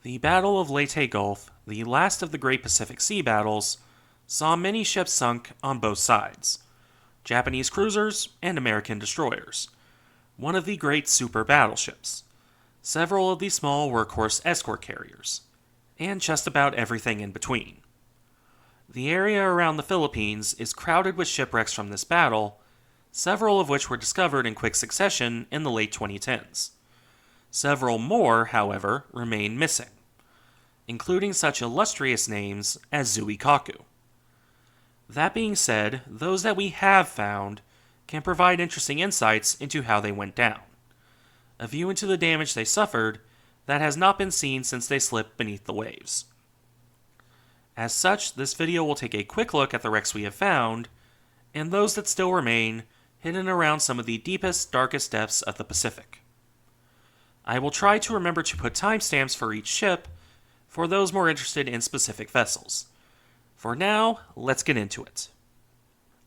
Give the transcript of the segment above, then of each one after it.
The Battle of Leyte Gulf, the last of the Great Pacific Sea battles, saw many ships sunk on both sides, Japanese cruisers and American destroyers, one of the great super battleships, several of the small workhorse escort carriers, and just about everything in between. The area around the Philippines is crowded with shipwrecks from this battle, several of which were discovered in quick succession in the late 2010s. Several more, however, remain missing, including such illustrious names as Zuikaku. That being said, those that we have found can provide interesting insights into how they went down, a view into the damage they suffered that has not been seen since they slipped beneath the waves. As such, this video will take a quick look at the wrecks we have found, and those that still remain, hidden around some of the deepest, darkest depths of the Pacific. I will try to remember to put timestamps for each ship, for those more interested in specific vessels. For now, let's get into it.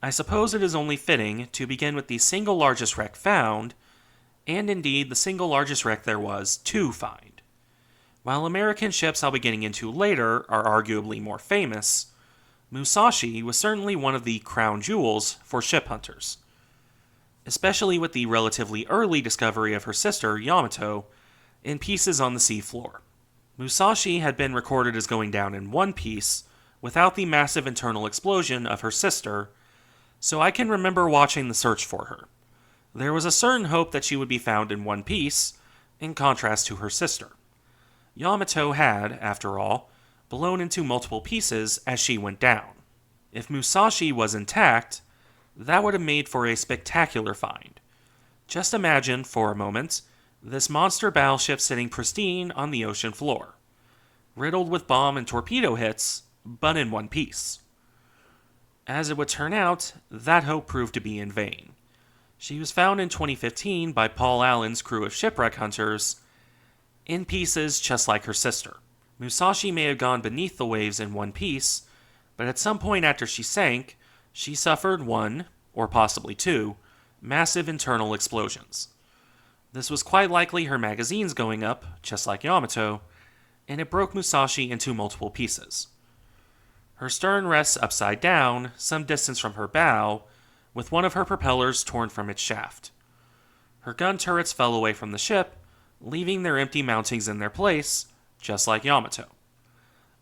I suppose it is only fitting to begin with the single largest wreck found, and indeed the single largest wreck there was to find. While American ships I'll be getting into later are arguably more famous, Musashi was certainly one of the crown jewels for ship hunters, especially with the relatively early discovery of her sister, Yamato, in pieces on the seafloor. Musashi had been recorded as going down in one piece, without the massive internal explosion of her sister, so I can remember watching the search for her. There was a certain hope that she would be found in one piece, in contrast to her sister. Yamato had, after all, blown into multiple pieces as she went down. If Musashi was intact, that would have made for a spectacular find. Just imagine, for a moment, this monster battleship sitting pristine on the ocean floor, riddled with bomb and torpedo hits, but in one piece. As it would turn out, that hope proved to be in vain. She was found in 2015 by Paul Allen's crew of shipwreck hunters, in pieces just like her sister. Musashi may have gone beneath the waves in one piece, but at some point after she sank, she suffered one, or possibly two, massive internal explosions. This was quite likely her magazines going up, just like Yamato, and it broke Musashi into multiple pieces. Her stern rests upside down, some distance from her bow, with one of her propellers torn from its shaft. Her gun turrets fell away from the ship, leaving their empty mountings in their place, just like Yamato.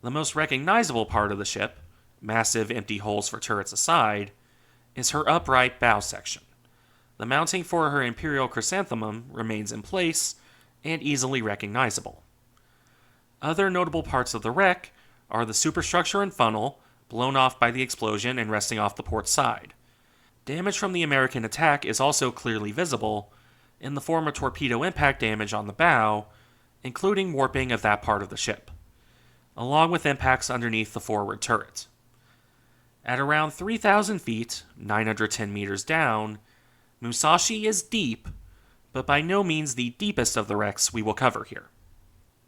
The most recognizable part of the ship, massive empty holes for turrets aside, is her upright bow section. The mounting for her Imperial chrysanthemum remains in place and easily recognizable. Other notable parts of the wreck are the superstructure and funnel, blown off by the explosion and resting off the port side. Damage from the American attack is also clearly visible, in the form of torpedo impact damage on the bow, including warping of that part of the ship, along with impacts underneath the forward turret. At around 3,000 feet, 910 meters down, Musashi is deep, but by no means the deepest of the wrecks we will cover here.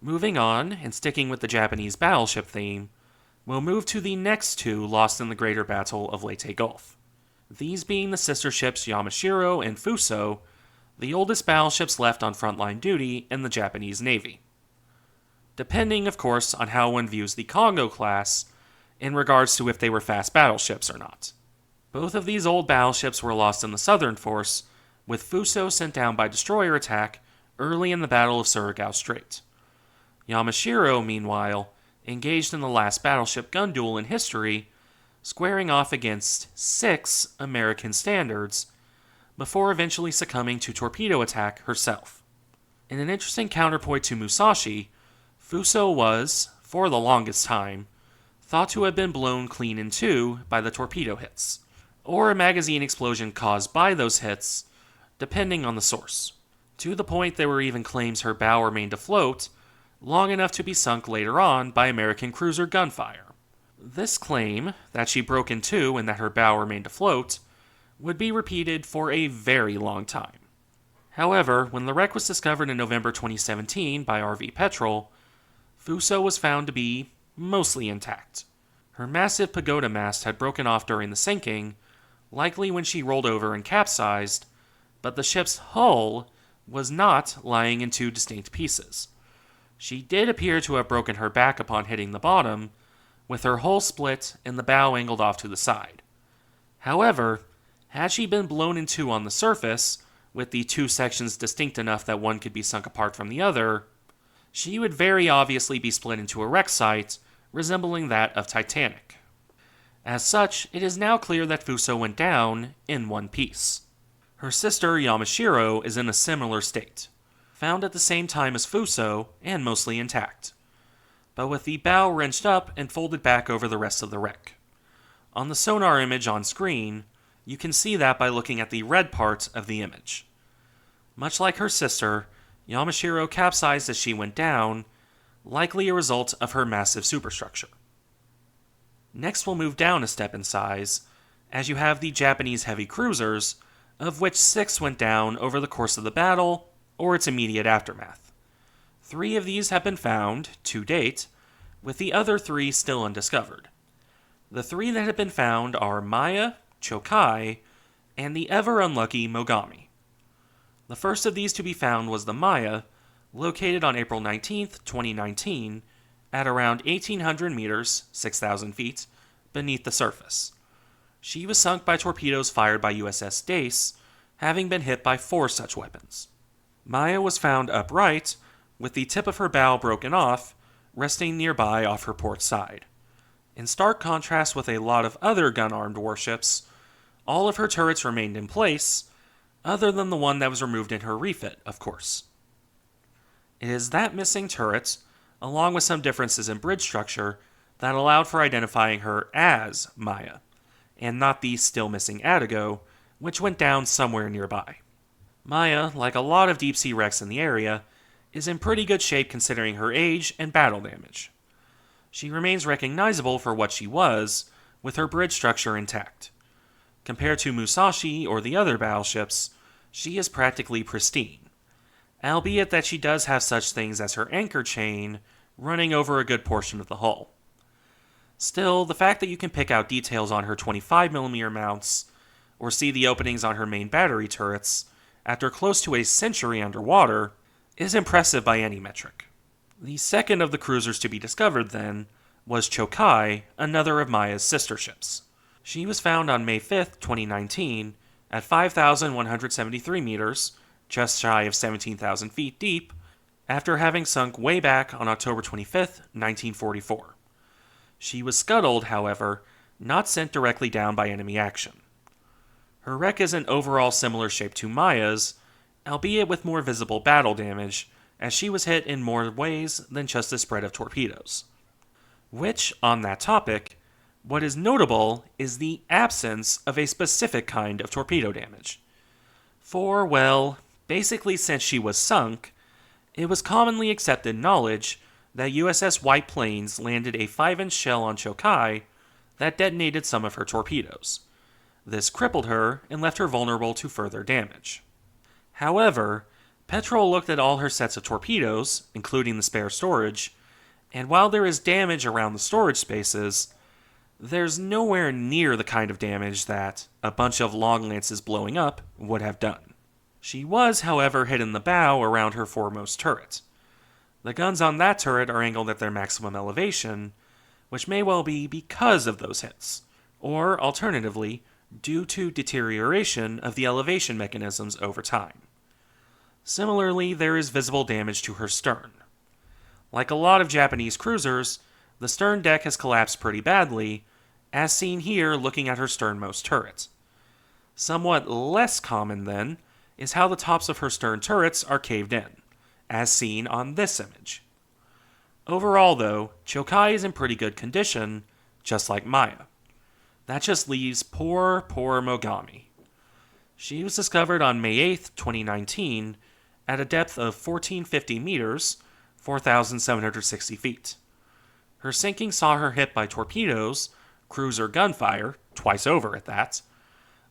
Moving on, and sticking with the Japanese battleship theme, we'll move to the next two lost in the Greater Battle of Leyte Gulf. These being the sister ships Yamashiro and Fusou, the oldest battleships left on frontline duty in the Japanese Navy. Depending, of course, on how one views the Congo-class in regards to if they were fast battleships or not. Both of these old battleships were lost in the Southern Force, with Fusou sent down by destroyer attack early in the Battle of Surigao Strait. Yamashiro, meanwhile, engaged in the last battleship gun duel in history, squaring off against 6 American standards, before eventually succumbing to torpedo attack herself. In an interesting counterpoint to Musashi, Fusou was, for the longest time, thought to have been blown clean in two by the torpedo hits, or a magazine explosion caused by those hits, depending on the source. To the point there were even claims her bow remained afloat long enough to be sunk later on by American cruiser gunfire. This claim, that she broke in two and that her bow remained afloat, would be repeated for a very long time. However, when the wreck was discovered in November 2017 by RV Petrel, Fusou was found to be mostly intact. Her massive pagoda mast had broken off during the sinking, likely when she rolled over and capsized, but the ship's hull was not lying in two distinct pieces. She did appear to have broken her back upon hitting the bottom, with her hull split and the bow angled off to the side. However, had she been blown in two on the surface, with the two sections distinct enough that one could be sunk apart from the other, she would very obviously be split into a wreck site resembling that of Titanic. As such, it is now clear that Fusou went down in one piece. Her sister Yamashiro is in a similar state, found at the same time as Fusou and mostly intact, but with the bow wrenched up and folded back over the rest of the wreck. On the sonar image on screen, you can see that by looking at the red part of the image. Much like her sister, Yamashiro capsized as she went down, likely a result of her massive superstructure. Next we'll move down a step in size, as you have the Japanese heavy cruisers, of which 6 went down over the course of the battle or its immediate aftermath. 3 of these have been found, to date, with the other 3 still undiscovered. The 3 that have been found are Maya, Chokai, and the ever-unlucky Mogami. The first of these to be found was the Maya, located on April 19, 2019, at around 1,800 meters, 6,000 feet, beneath the surface. She was sunk by torpedoes fired by USS St, having been hit by 4 such weapons. Maya was found upright, with the tip of her bow broken off, resting nearby off her port side. In stark contrast with a lot of other gun-armed warships, all of her turrets remained in place, other than the one that was removed in her refit, of course. It is that missing turret, along with some differences in bridge structure, that allowed for identifying her as Maya, and not the still missing Atago, which went down somewhere nearby. Maya, like a lot of deep-sea wrecks in the area, is in pretty good shape considering her age and battle damage. She remains recognizable for what she was, with her bridge structure intact. Compared to Musashi or the other battleships, she is practically pristine, albeit that she does have such things as her anchor chain running over a good portion of the hull. Still, the fact that you can pick out details on her 25mm mounts, or see the openings on her main battery turrets, after close to a century underwater, is impressive by any metric. The second of the cruisers to be discovered, then, was Chokai, another of Maya's sister ships. She was found on May 5, 2019, at 5,173 meters, just shy of 17,000 feet deep, after having sunk way back on October 25, 1944. She was scuttled, however, not sent directly down by enemy action. Her wreck is in overall similar shape to Maya's, albeit with more visible battle damage, as she was hit in more ways than just a spread of torpedoes. Which, on that topic, what is notable is the absence of a specific kind of torpedo damage. For, well, basically since she was sunk, it was commonly accepted knowledge that USS White Plains landed a 5-inch shell on Chokai that detonated some of her torpedoes. This crippled her and left her vulnerable to further damage. However, Petrel looked at all her sets of torpedoes, including the spare storage, and while there is damage around the storage spaces, there's nowhere near the kind of damage that a bunch of long lances blowing up would have done. She was, however, hit in the bow around her foremost turret. The guns on that turret are angled at their maximum elevation, which may well be because of those hits, or, alternatively, due to deterioration of the elevation mechanisms over time. Similarly, there is visible damage to her stern. Like a lot of Japanese cruisers, the stern deck has collapsed pretty badly, as seen here looking at her sternmost turret. Somewhat less common, then, is how the tops of her stern turrets are caved in, as seen on this image. Overall, though, Chokai is in pretty good condition, just like Maya. That just leaves poor Mogami. She was discovered on May 8, 2019, at a depth of 1,450 meters, 4,760 feet. Her sinking saw her hit by torpedoes, cruiser gunfire, twice over at that,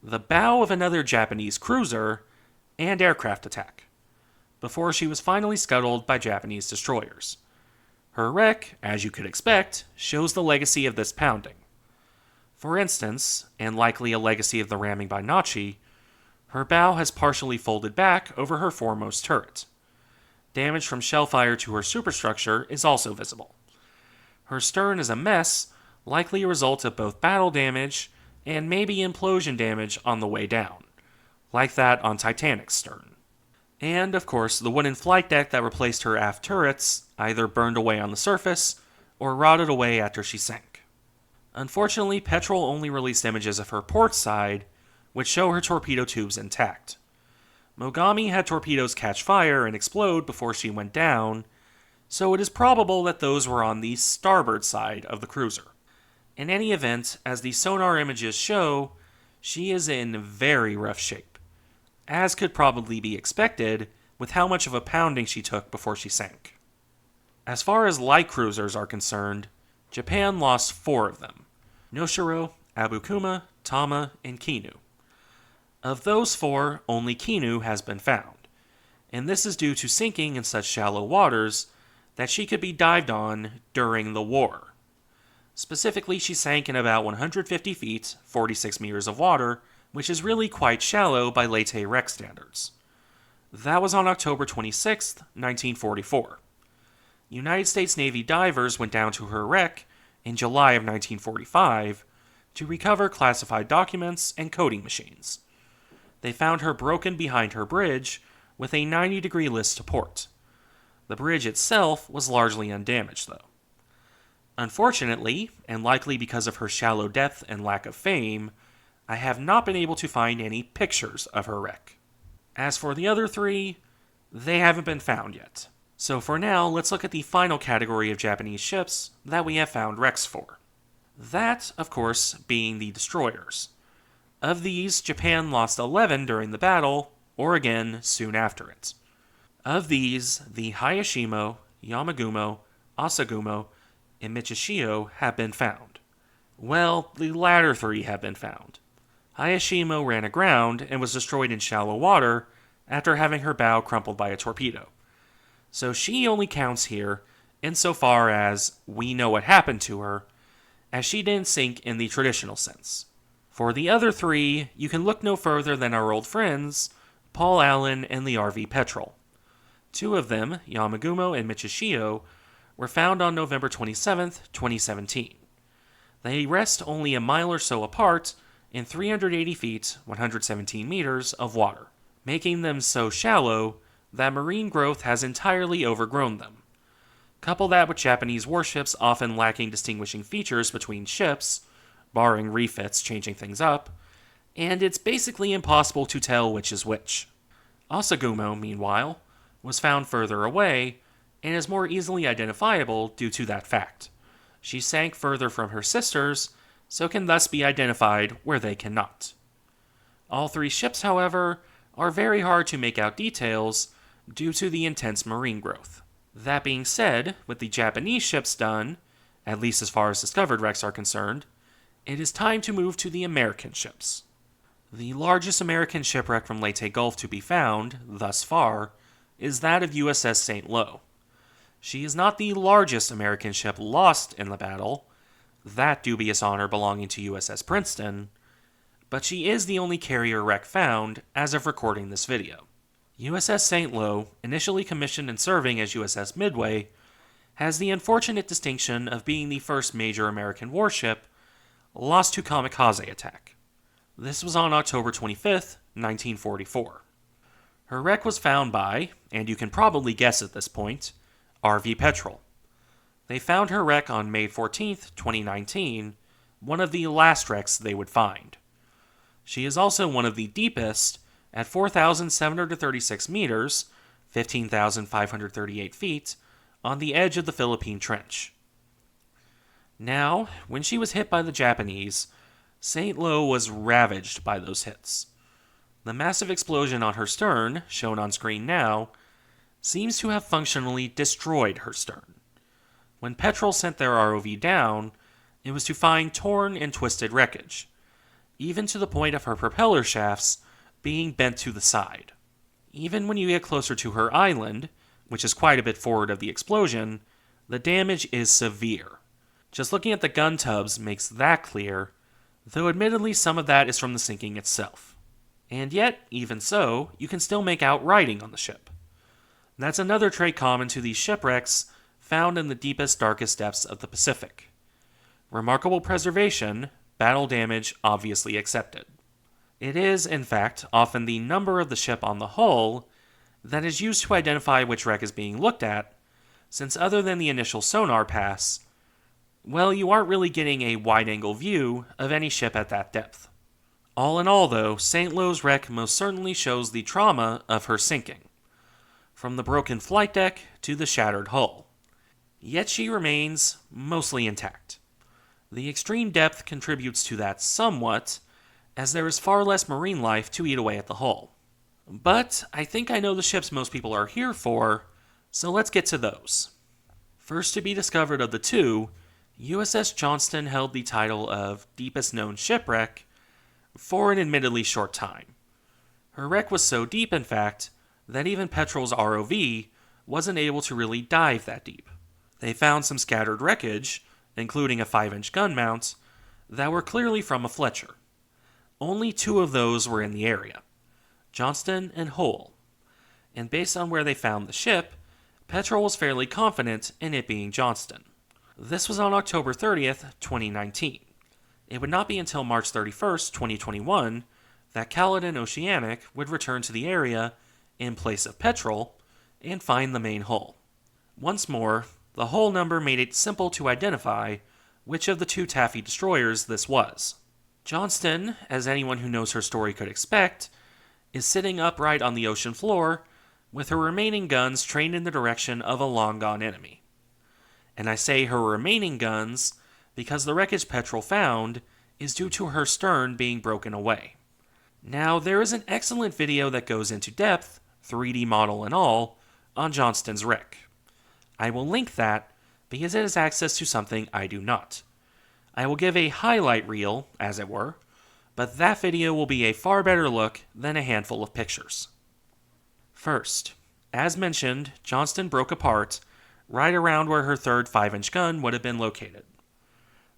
the bow of another Japanese cruiser, and aircraft attack, before she was finally scuttled by Japanese destroyers. Her wreck, as you could expect, shows the legacy of this pounding. For instance, and likely a legacy of the ramming by Nachi, her bow has partially folded back over her foremost turret. Damage from shellfire to her superstructure is also visible. Her stern is a mess, likely a result of both battle damage and maybe implosion damage on the way down, like that on Titanic's stern. And, of course, the wooden flight deck that replaced her aft turrets either burned away on the surface or rotted away after she sank. Unfortunately, Petrel only released images of her port side, which show her torpedo tubes intact. Mogami had torpedoes catch fire and explode before she went down, so it is probable that those were on the starboard side of the cruiser. In any event, as the sonar images show, she is in very rough shape, as could probably be expected with how much of a pounding she took before she sank. As far as light cruisers are concerned, Japan lost 4 of them: Noshiro, Abukuma, Tama, and Kinu. Of those 4, only Kinu has been found, and this is due to sinking in such shallow waters that she could be dived on during the war. Specifically, she sank in about 150 feet, 46 meters of water, which is really quite shallow by Leyte Wreck standards. That was on October 26, 1944. United States Navy divers went down to her wreck in July of 1945 to recover classified documents and coding machines. They found her broken behind her bridge with a 90-degree list to port. The bridge itself was largely undamaged, though. Unfortunately, and likely because of her shallow depth and lack of fame, I have not been able to find any pictures of her wreck. As for the other 3, they haven't been found yet. So for now, let's look at the final category of Japanese ships that we have found wrecks for. That, of course, being the destroyers. Of these, Japan lost 11 during the battle, or again soon after it. Of these, the Hayashimo, Yamagumo, Asagumo, and Michishio have been found. Well, the latter 3 have been found. Hayashimo ran aground and was destroyed in shallow water after having her bow crumpled by a torpedo. So she only counts here insofar as we know what happened to her, as she didn't sink in the traditional sense. For the other 3, you can look no further than our old friends, Paul Allen and the RV Petrel. 2 of them, Yamagumo and Michishio, were found on November 27, 2017. They rest only a mile or so apart in 380 feet, 117 meters of water, making them so shallow that marine growth has entirely overgrown them. Couple that with Japanese warships often lacking distinguishing features between ships, barring refits changing things up, and it's basically impossible to tell which is which. Asagumo, meanwhile, was found further away and is more easily identifiable due to that fact. She sank further from her sisters, so can thus be identified where they cannot. All 3 ships, however, are very hard to make out details due to the intense marine growth. That being said, with the Japanese ships done, at least as far as discovered wrecks are concerned, it is time to move to the American ships. The largest American shipwreck from Leyte Gulf to be found, thus far, is that of USS St. She is not the largest American ship lost in the battle, that dubious honor belonging to USS Princeton, but she is the only carrier wreck found as of recording this video. USS St. Lo, initially commissioned and serving as USS Midway, has the unfortunate distinction of being the first major American warship lost to kamikaze attack. This was on October 25th, 1944. Her wreck was found by, and you can probably guess at this point, RV Petrel. They found her wreck on May 14th, 2019, one of the last wrecks they would find. She is also one of the deepest, at 4,736 meters, 15,538 feet, on the edge of the Philippine Trench. Now, when she was hit by the Japanese, St. Lo was ravaged by those hits. The massive explosion on her stern, shown on screen now, seems to have functionally destroyed her stern. When Petrel sent their ROV down, it was to find torn and twisted wreckage, even to the point of her propeller shafts being bent to the side. Even when you get closer to her island, which is quite a bit forward of the explosion, the damage is severe. Just looking at the gun tubs makes that clear, though admittedly some of that is from the sinking itself. And yet, even so, you can still make out writing on the ship. That's another trait common to these shipwrecks found in the deepest, darkest depths of the Pacific. Remarkable preservation, battle damage obviously accepted. It is, in fact, often the number of the ship on the hull that is used to identify which wreck is being looked at, since other than the initial sonar pass, well, you aren't really getting a wide-angle view of any ship at that depth. All in all, though, St. Lo's wreck most certainly shows the trauma of her sinking, from the broken flight deck to the shattered hull. Yet she remains mostly intact. The extreme depth contributes to that somewhat, as there is far less marine life to eat away at the hull. But I think I know the ships most people are here for, so let's get to those. First to be discovered of the two, USS Johnston held the title of deepest known shipwreck for an admittedly short time. Her wreck was so deep, in fact, that even Petrel's ROV wasn't able to really dive that deep. They found some scattered wreckage, including a 5-inch gun mount, that were clearly from a Fletcher. Only 2 of those were in the area, Johnston and Hull, and based on where they found the ship, Petrel was fairly confident in it being Johnston. This was on October 30th, 2019. It would not be until March 31st, 2021, that Caladan Oceanic would return to the area in place of Petrel and find the main hull. Once more, the hull number made it simple to identify which of the 2 Taffy destroyers this was. Johnston, as anyone who knows her story could expect, is sitting upright on the ocean floor with her remaining guns trained in the direction of a long-gone enemy. And I say her remaining guns because the wreckage Petrel found is due to her stern being broken away. Now, there is an excellent video that goes into depth, 3D model and all, on Johnston's wreck. I will link that because it has access to something I do not. I will give a highlight reel, as it were, but that video will be a far better look than a handful of pictures. First, as mentioned, Johnston broke apart right around where her third 5-inch gun would have been located.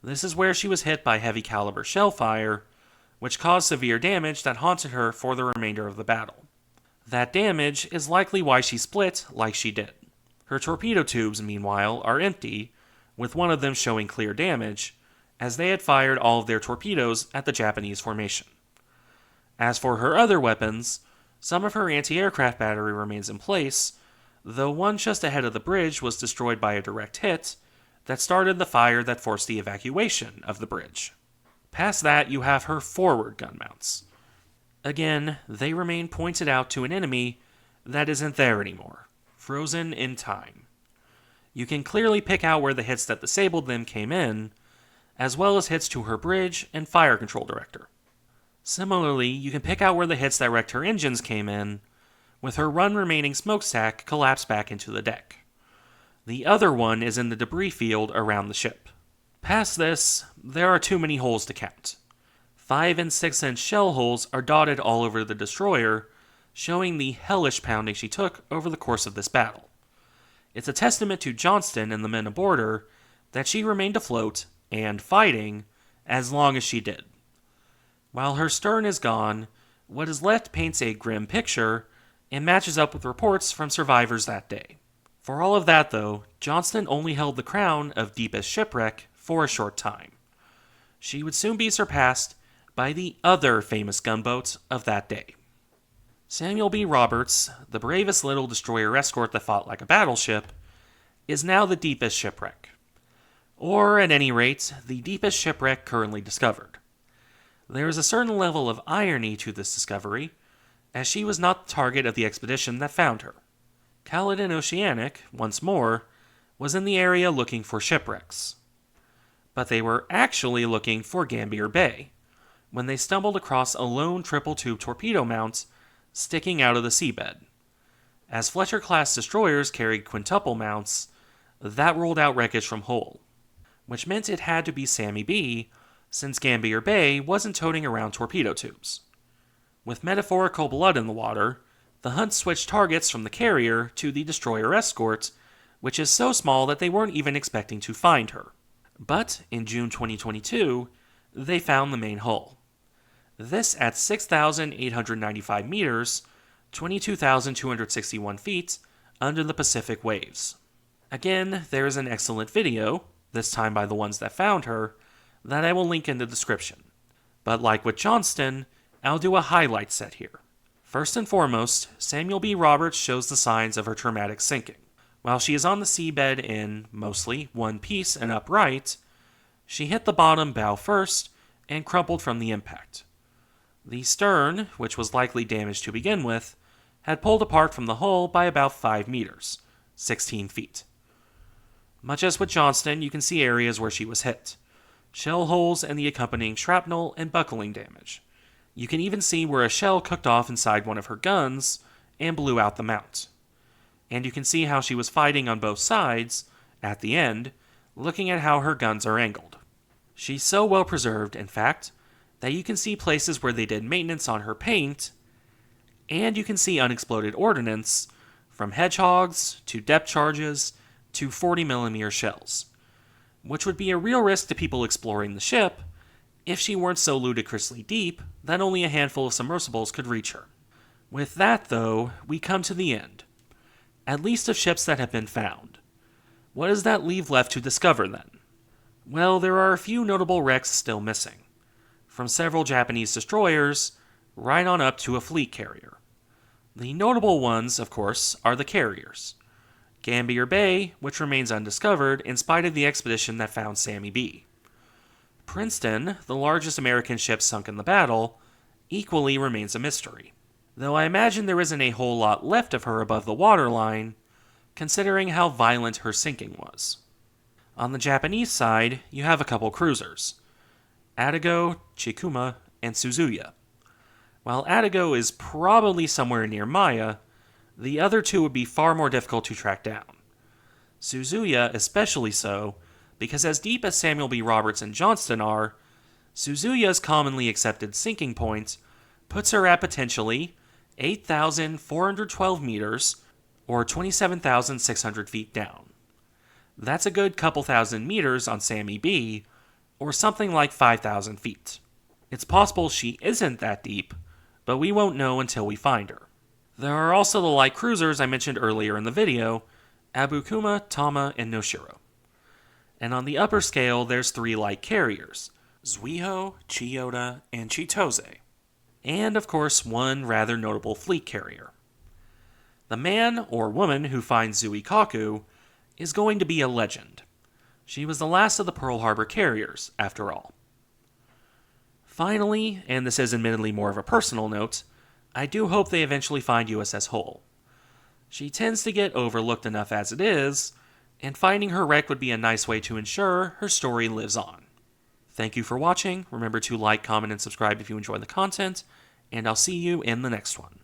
This is where she was hit by heavy caliber shell fire, which caused severe damage that haunted her for the remainder of the battle. That damage is likely why she split like she did. Her torpedo tubes, meanwhile, are empty, with one of them showing clear damage, as they had fired all of their torpedoes at the Japanese formation. As for her other weapons, some of her anti-aircraft battery remains in place, though one just ahead of the bridge was destroyed by a direct hit that started the fire that forced the evacuation of the bridge. Past that, you have her forward gun mounts. Again, they remain pointed out to an enemy that isn't there anymore, frozen in time. You can clearly pick out where the hits that disabled them came in, as well as hits to her bridge and fire control director. Similarly, you can pick out where the hits that wrecked her engines came in, with her one remaining smokestack collapsed back into the deck. The other one is in the debris field around the ship. Past this, there are too many holes to count. 5 and 6-inch shell holes are dotted all over the destroyer, showing the hellish pounding she took over the course of this battle. It's a testament to Johnston and the men aboard her that she remained afloat and fighting as long as she did. While her stern is gone, what is left paints a grim picture and matches up with reports from survivors that day. For all of that, though, Johnston only held the crown of deepest shipwreck for a short time. She would soon be surpassed by the other famous gunboat of that day. Samuel B. Roberts, the bravest little destroyer escort that fought like a battleship, is now the deepest shipwreck. Or, at any rate, the deepest shipwreck currently discovered. There is a certain level of irony to this discovery, as she was not the target of the expedition that found her. Caladan Oceanic, once more, was in the area looking for shipwrecks. But they were actually looking for Gambier Bay, when they stumbled across a lone triple-tube torpedo mount sticking out of the seabed. As Fletcher-class destroyers carried quintuple mounts, that ruled out wreckage from Hull, which meant it had to be Sammy B, since Gambier Bay wasn't toting around torpedo tubes. With metaphorical blood in the water, the hunt switched targets from the carrier to the destroyer escort, which is so small that they weren't even expecting to find her. But in June 2022, they found the main hull. This at 6,895 meters, 22,261 feet, under the Pacific waves. Again, there is an excellent video, this time by the ones that found her, that I will link in the description. But like with Johnston, I'll do a highlight set here. First and foremost, Samuel B. Roberts shows the signs of her traumatic sinking. While she is on the seabed in, mostly, one piece and upright, she hit the bottom bow first and crumpled from the impact. The stern, which was likely damaged to begin with, had pulled apart from the hull by about 5 meters, 16 feet. Much as with Johnston, you can see areas where she was hit. Shell holes and the accompanying shrapnel and buckling damage. You can even see where a shell cooked off inside one of her guns and blew out the mount. And you can see how she was fighting on both sides, at the end, looking at how her guns are angled. She's so well preserved, in fact, that you can see places where they did maintenance on her paint, and you can see unexploded ordnance, from hedgehogs to depth charges to 40mm shells, which would be a real risk to people exploring the ship if she weren't so ludicrously deep that only a handful of submersibles could reach her. With that, though, we come to the end, at least of ships that have been found. What does that leave left to discover, then? Well, there are a few notable wrecks still missing, from several Japanese destroyers right on up to a fleet carrier. The notable ones, of course, are the carriers. Gambier Bay, which remains undiscovered in spite of the expedition that found Sammy B. Princeton, the largest American ship sunk in the battle, equally remains a mystery, though I imagine there isn't a whole lot left of her above the waterline, considering how violent her sinking was. On the Japanese side, you have a couple cruisers, Atago, Chikuma, and Suzuya. While Atago is probably somewhere near Maya, the other two would be far more difficult to track down. Suzuya especially so, because as deep as Samuel B. Roberts and Johnston are, Suzuya's commonly accepted sinking point puts her at potentially 8,412 meters, or 27,600 feet down. That's a good couple thousand meters on Sammy B, or something like 5,000 feet. It's possible she isn't that deep, but we won't know until we find her. There are also the light cruisers I mentioned earlier in the video, Abukuma, Tama, and Noshiro. And on the upper scale, there's 3 light carriers, Zuiho, Chiyoda, and Chitose. And of course, one rather notable fleet carrier. The man or woman who finds Zuikaku is going to be a legend. She was the last of the Pearl Harbor carriers, after all. Finally, and this is admittedly more of a personal note, I do hope they eventually find USS Hull. She tends to get overlooked enough as it is, and finding her wreck would be a nice way to ensure her story lives on. Thank you for watching. Remember to like, comment, and subscribe if you enjoy the content, and I'll see you in the next one.